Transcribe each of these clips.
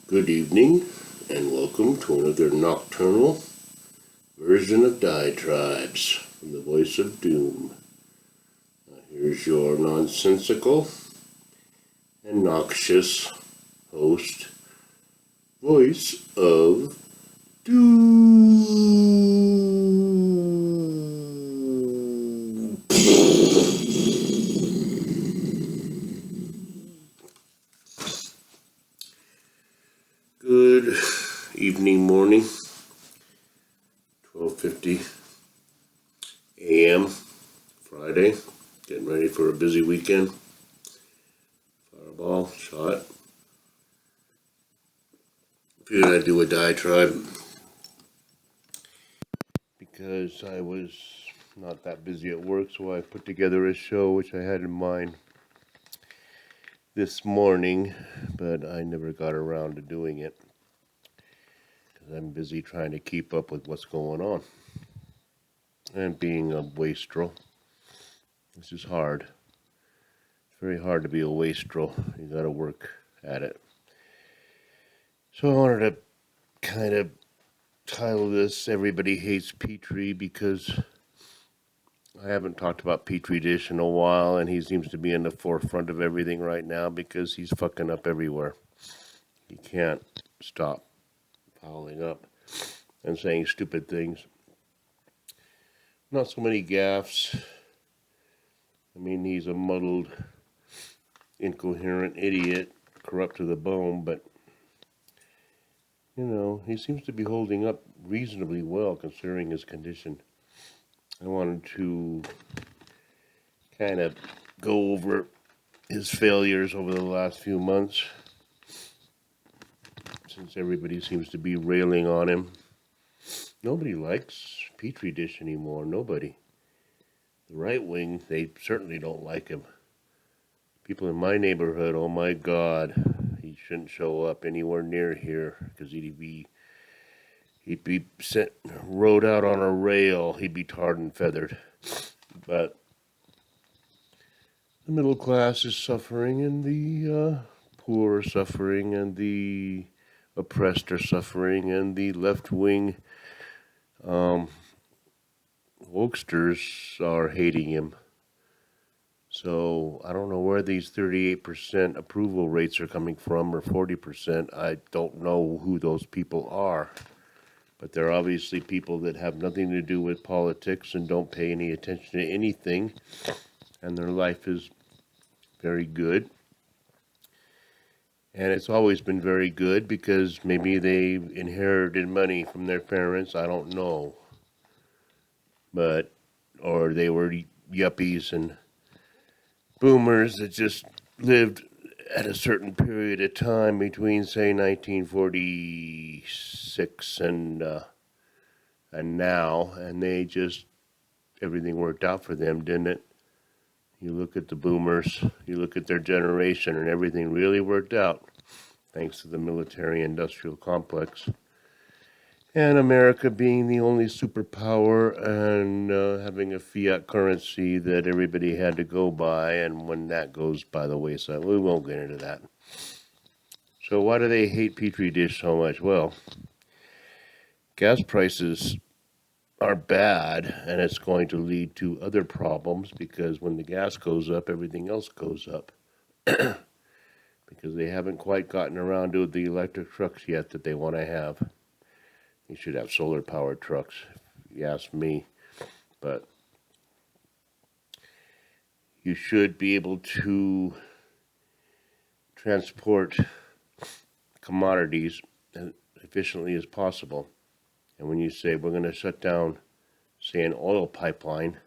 Good evening, and welcome to another nocturnal version of Diatribes from the Voice of Doom. Here's your nonsensical and noxious host, Voice of Doom. Good evening, morning, 12:50 a.m. Friday. Getting ready for a busy weekend. Fireball shot. Figured I'd do a diatribe because I was not that busy at work, so I put together a show which I had in mind this morning, but I never got around to doing it because I'm busy trying to keep up with what's going on. And being a wastrel, this is hard. It's very hard to be a wastrel. You gotta work at it. So I wanted to kind of title this Everybody Hates Petri because I haven't talked about Petri dish in a while, and he seems to be in the forefront of everything right now because he's fucking up everywhere. He can't stop fouling up and saying stupid things. Not so many gaffes. I mean, he's a muddled, incoherent idiot, corrupt to the bone, but, you know, he seems to be holding up reasonably well considering his condition. I wanted to kind of go over his failures over the last few months, since everybody seems to be railing on him. Nobody likes Petri dish anymore. Nobody. The right wing, they certainly don't like him. People in my neighborhood, oh my God, he shouldn't show up anywhere near here because he'd be sent, rode out on a rail. He'd be tarred and feathered. But the middle class is suffering, and the poor are suffering, and the oppressed are suffering, and the left-wing wokesters are hating him. So I don't know where these 38% approval rates are coming from, or 40%. I don't know who those people are. But they're obviously people that have nothing to do with politics and don't pay any attention to anything. And their life is very good. And it's always been very good because maybe they inherited money from their parents. I don't know. Or they were yuppies and boomers that just lived at a certain period of time between, say, 1946 and now, and they just, everything worked out for them, didn't it? You look at the boomers, you look at their generation, and everything really worked out, thanks to the military-industrial complex. And America being the only superpower and having a fiat currency that everybody had to go by, and when that goes by the wayside, we won't get into that. So why do they hate Petri dish so much? Well, gas prices are bad, and it's going to lead to other problems because when the gas goes up, everything else goes up. Because they haven't quite gotten around to the electric trucks yet that they want to have. You should have solar-powered trucks, if you ask me. But you should be able to transport commodities as efficiently as possible. And when you say we're going to shut down, say, an oil pipeline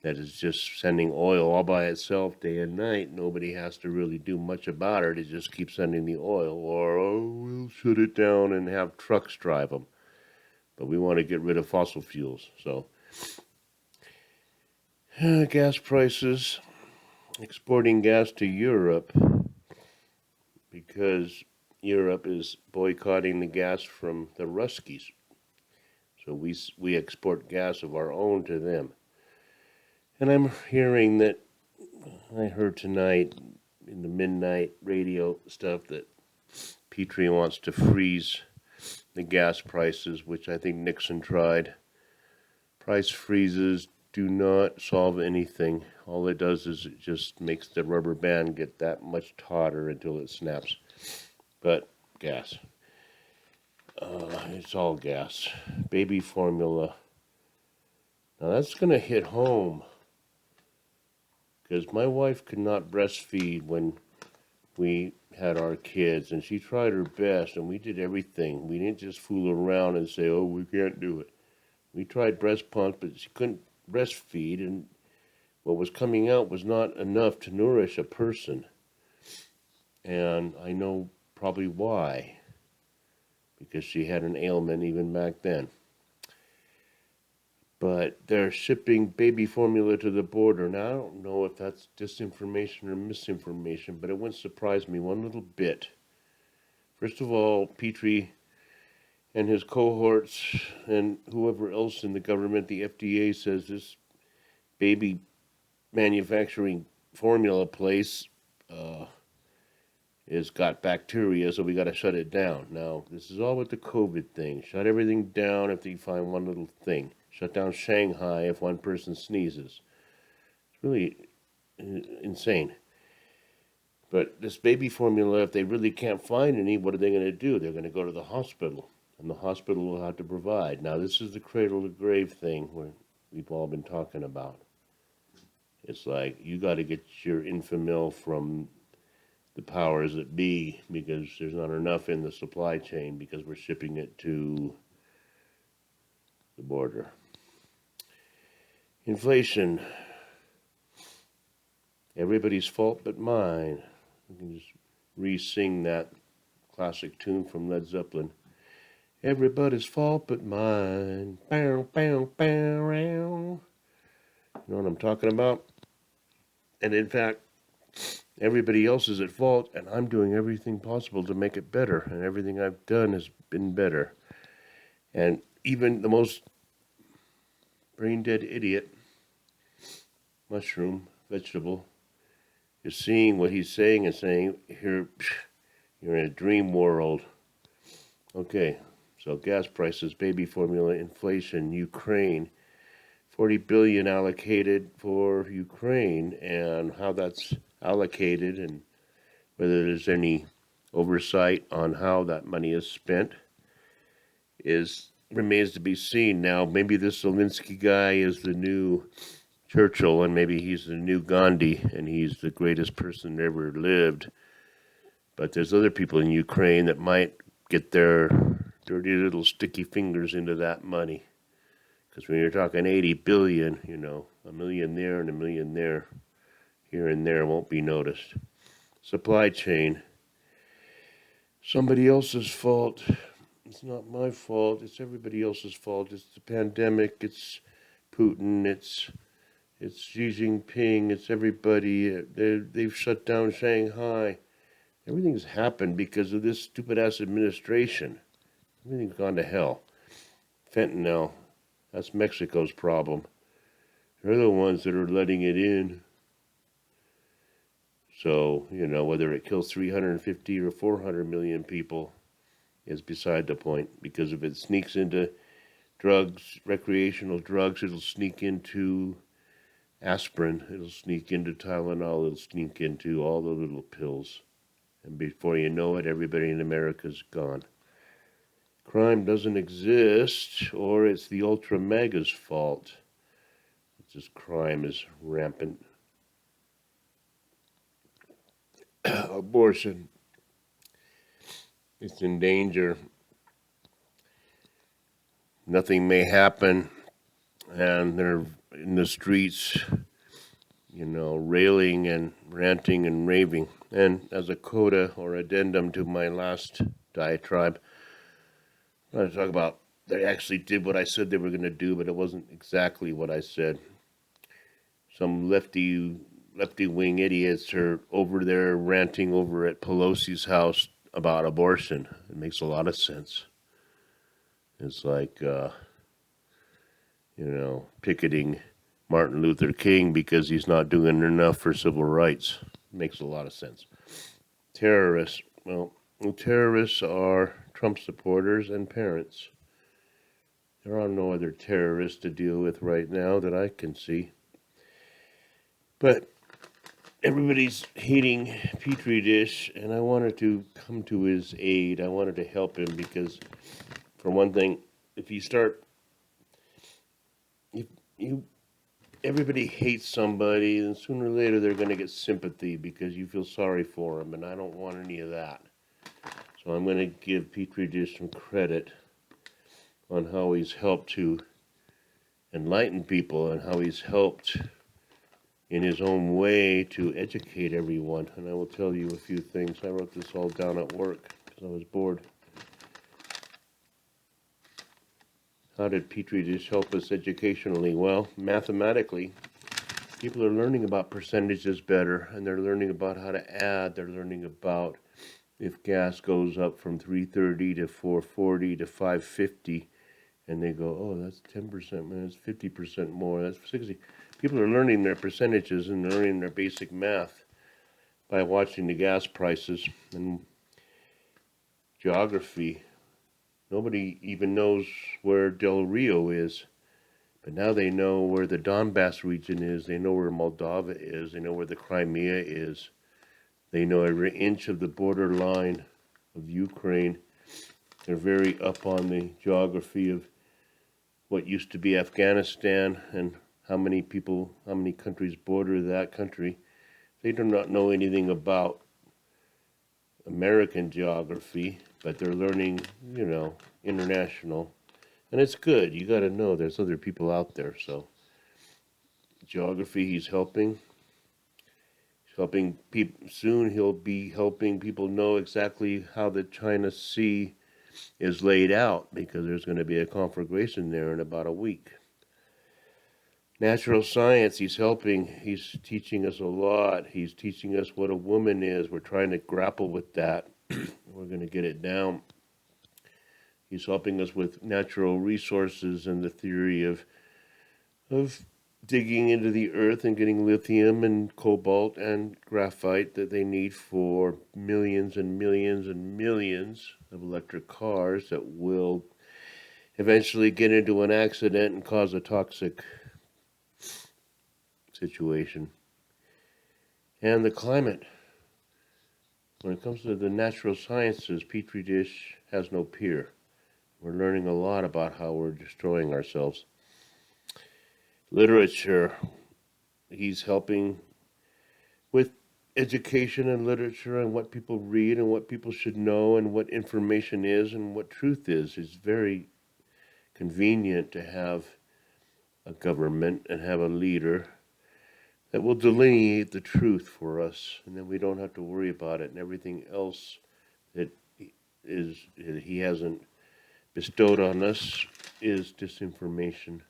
that is just sending oil all by itself day and night, nobody has to really do much about it. It just keeps sending the oil. Or, we'll shut it down and have trucks drive them. But we want to get rid of fossil fuels. So, gas prices, exporting gas to Europe, because Europe is boycotting the gas from the Ruskies. So we export gas of our own to them. And I'm hearing that, I heard tonight in the midnight radio stuff, that Petri wants to freeze the gas prices, which I think Nixon tried. Price freezes do not solve anything. All it does is it just makes the rubber band get that much tauter until it snaps. But gas. It's all gas. Baby formula. Now that's going to hit home. Because my wife could not breastfeed when we had our kids, and she tried her best, and we did everything. We didn't just fool around and say, oh, we can't do it. We tried breast pumps, but she couldn't breastfeed, and what was coming out was not enough to nourish a person. And I know probably why, because she had an ailment even back then. But they're shipping baby formula to the border. Now, I don't know if that's disinformation or misinformation, but it wouldn't surprise me one little bit. First of all, Petri and his cohorts and whoever else in the government, the FDA, says this baby manufacturing formula place has got bacteria, so we got to shut it down. Now, this is all with the COVID thing. Shut everything down if you find one little thing. Shut down Shanghai if one person sneezes. It's really insane. But this baby formula, if they really can't find any, what are they going to do? They're going to go to the hospital, and the hospital will have to provide. Now, this is the cradle to grave thing where we've all been talking about. It's like you got to get your Infamil from the powers that be because there's not enough in the supply chain because we're shipping it to the border. Inflation. Everybody's fault but mine. We can just re-sing that classic tune from Led Zeppelin. Everybody's fault but mine. Bow, bow, bow, bow. You know what I'm talking about? And in fact, everybody else is at fault, and I'm doing everything possible to make it better, and everything I've done has been better. And even the most brain-dead idiot, mushroom, vegetable, is seeing what he's saying and saying, here, you're in a dream world. Okay, so gas prices, baby formula, inflation, Ukraine, 40 billion allocated for Ukraine, and how that's allocated and whether there's any oversight on how that money is spent remains to be seen. Now, maybe this Zelensky guy is the new Churchill, and maybe he's the new Gandhi, and he's the greatest person that ever lived. But there's other people in Ukraine that might get their dirty little sticky fingers into that money. Because when you're talking 80 billion, you know, a million there and a million there, here and there won't be noticed. Supply chain. Somebody else's fault. It's not my fault. It's everybody else's fault. It's the pandemic. It's Putin. It's Xi Jinping. It's everybody. They've shut down Shanghai. Everything's happened because of this stupid-ass administration. Everything's gone to hell. Fentanyl. That's Mexico's problem. They're the ones that are letting it in. So, you know, whether it kills 350 or 400 million people is beside the point. Because if it sneaks into drugs, recreational drugs, it'll sneak into aspirin, it'll sneak into Tylenol, it'll sneak into all the little pills. And before you know it, everybody in America's gone. Crime doesn't exist, or it's the ultra mega's fault. It's just crime is rampant. Abortion. It's in danger. Nothing may happen, and they're in the streets, you know, railing and ranting and raving. And as a coda or addendum to my last diatribe, I'm going to talk about they actually did what I said they were going to do, but it wasn't exactly what I said. Some lefty-wing idiots are over there ranting over at Pelosi's house about abortion. It makes a lot of sense. It's like, picketing Martin Luther King because he's not doing enough for civil rights. It makes a lot of sense. Terrorists, well, terrorists are Trump supporters and parents. There are no other terrorists to deal with right now that I can see. But everybody's hating Petri dish, and I wanted to come to his aid. I wanted to help him because, for one thing, if you start, you everybody hates somebody, and sooner or later they're going to get sympathy because you feel sorry for them, and I don't want any of that. So I'm going to give Petri dish some credit on how he's helped to enlighten people and how he's helped in his own way to educate everyone. And I will tell you a few things. I wrote this all down at work because I was bored. How did Petri dish help us educationally? Well, mathematically, people are learning about percentages better, and they're learning about how to add. They're learning about if gas goes up from 330 to 440 to 550, and they go, oh, that's 10%, man, that's 50% more, that's 60. People are learning their percentages and learning their basic math by watching the gas prices and geography. Nobody even knows where Del Rio is, but now they know where the Donbass region is, they know where Moldova is, they know where the Crimea is, they know every inch of the borderline of Ukraine. They're very up on the geography of what used to be Afghanistan and how many people, how many countries border that country. They do not know anything about American geography, but they're learning, international. And it's good. You got to know there's other people out there. So geography, he's helping. He's helping people. Soon he'll be helping people know exactly how the China Sea is laid out, because there's going to be a conflagration there in about a week. Natural science, he's helping. He's teaching us a lot. He's teaching us what a woman is. We're trying to grapple with that. We're going to get it down. He's helping us with natural resources and the theory of digging into the earth and getting lithium and cobalt and graphite that they need for millions and millions and millions of electric cars that will eventually get into an accident and cause a toxic situation. And the climate. When it comes to the natural sciences, Petri dish has no peer. We're learning a lot about how we're destroying ourselves. Literature. He's helping with education and literature and what people read and what people should know and what information is and what truth is. It's very convenient to have a government and have a leader that will delineate the truth for us, and then we don't have to worry about it, and everything else that he hasn't bestowed on us is disinformation.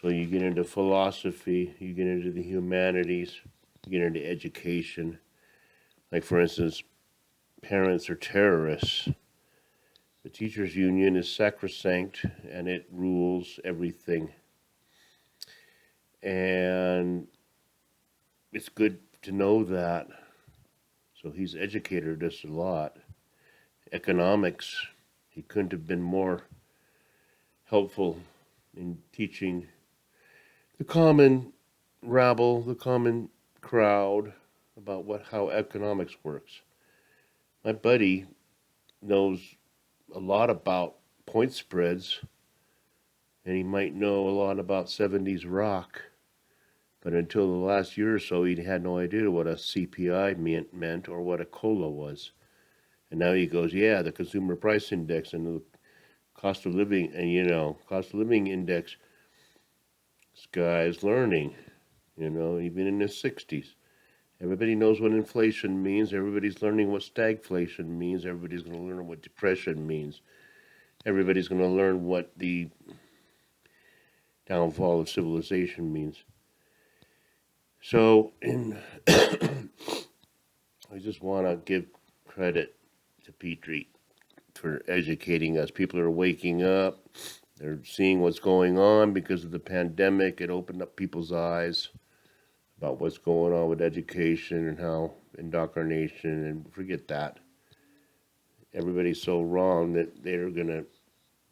So you get into philosophy, you get into the humanities, you get into education. Like, for instance, parents are terrorists. The teachers' union is sacrosanct, and it rules everything. And it's good to know that. So he's educated us a lot. Economics, he couldn't have been more helpful in teaching the common rabble, the common crowd, about how economics works. My buddy knows a lot about point spreads, and he might know a lot about 70s rock. But until the last year or so, he had no idea what a CPI meant or what a COLA was. And now he goes, yeah, the consumer price index and the cost of living, and cost of living index. This guy is learning, even in his 60s. Everybody knows what inflation means. Everybody's learning what stagflation means. Everybody's going to learn what depression means. Everybody's going to learn what the downfall of civilization means. So, I just want to give credit to Petri for educating us. People are waking up. They're seeing what's going on because of the pandemic. It opened up people's eyes about what's going on with education and how indoctrination, and forget that. everybody's so wrong that they're going to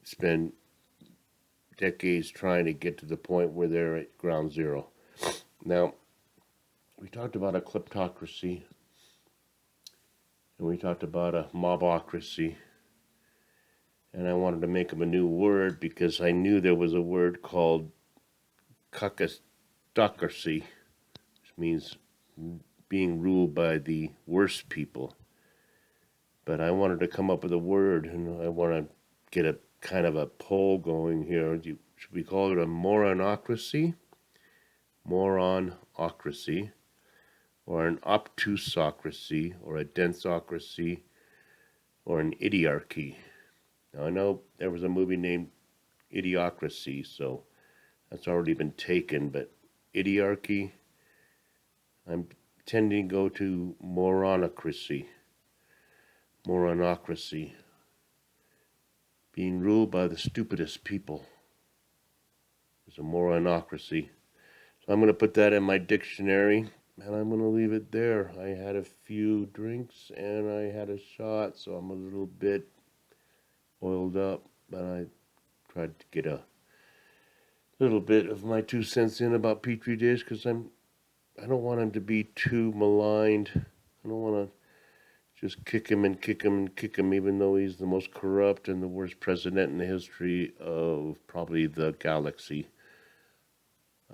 spend decades trying to get to the point where they're at ground zero. Now, we talked about a kleptocracy, and we talked about a mobocracy, and I wanted to make up a new word because I knew there was a word called kakistocracy, which means being ruled by the worst people. But I wanted to come up with a word, and I want to get a kind of a poll going here. Should we call it a moronocracy? Moronocracy, or an obtusocracy, or a densocracy, or an idiarchy. Now I know there was a movie named Idiocracy, so that's already been taken, but idiarchy, I'm tending to go to moronocracy. Moronocracy. Being ruled by the stupidest people is a moronocracy. So I'm going to put that in my dictionary, and I'm going to leave it there. I had a few drinks, and I had a shot, so I'm a little bit oiled up, but I tried to get a little bit of my 2 cents in about Petri dish, because I don't want him to be too maligned. I don't want to just kick him and kick him and kick him, even though he's the most corrupt and the worst president in the history of probably the galaxy.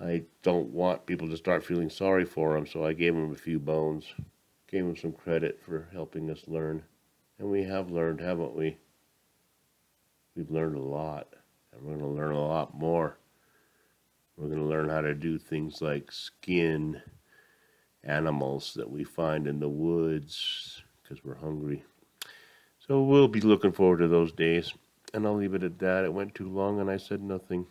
I don't want people to start feeling sorry for him, so I gave him a few bones, gave him some credit for helping us learn. And we have learned, haven't we? We've learned a lot, and we're going to learn a lot more. We're going to learn how to do things like skin animals that we find in the woods because we're hungry. So we'll be looking forward to those days, and I'll leave it at that. It went too long, and I said nothing.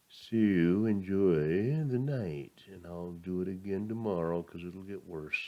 So enjoy the night, and I'll do it again tomorrow because it'll get worse.